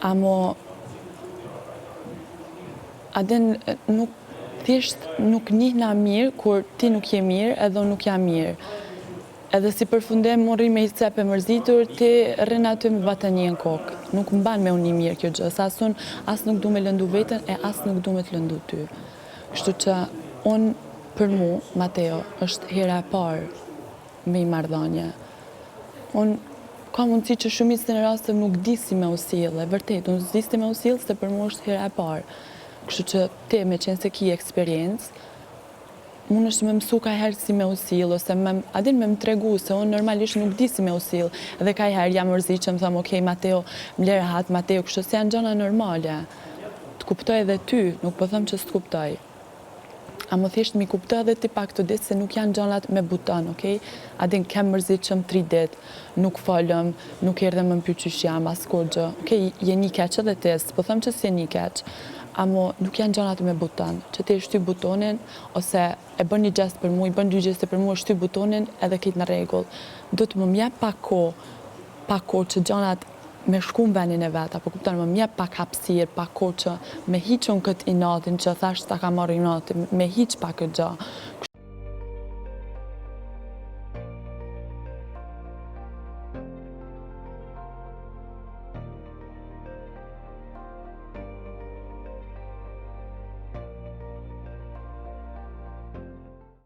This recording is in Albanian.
Amo, aden thjesht nuk njihna mirë kur ti nuk je mirë edhe unë nuk jam mirë. Edhe si përfundim morri me i cep e mërzitur, ti rrin aty me batanie në kokë. Nuk mban me unë një mirë kjo gjë, sa unë as nuk du me lëndu veten e as nuk du me të lëndu ty. Kështu që unë për mu, Mateo, është hera e parë me i marrëdhënie. Unë ka mundësi që shumicën e raste nuk di si me u sjellë, vërtet, unë s'di si me u sjellë se për mu është hera e parë. Kështu që ti me qenë se ki eksperiencë, unë është me mësu ka herë si me u sjellë, ose adin me më tregu, se unë normalisht nuk di si me u sjellë. Edhe ka herë jam mërzi që më thëmë, okej, Mateo, më lere hat, Mateo, kështu se janë gjëna normale. Të kuptoj edhe ty, nuk po thëmë që s'të kuptoj. A më thjesht mi kuptoj edhe ti pak të ditë se nuk janë gjënat me buton, okej? Adin kem mërzi që më 3 ditë, nuk folëm, nuk erdhe më pyet qysh jam, as kur gjë. Okej, je një keq edhe ti, po thëmë që si je një keq. Amo nuk janë gjanat me buton, që ti shty butonin, ose e bën një gjest për mu, i bën 2 gjeste për mu, shty butonin edhe kitë në regull. Do të më mjep pak ko që gjanat me shku në venin e vetë, apo kupton, më mjep pak hapësirë, pak ko që me hiqën këtë inatin, që thash ta ka marrë inatin, me hiq pak këtë gjë.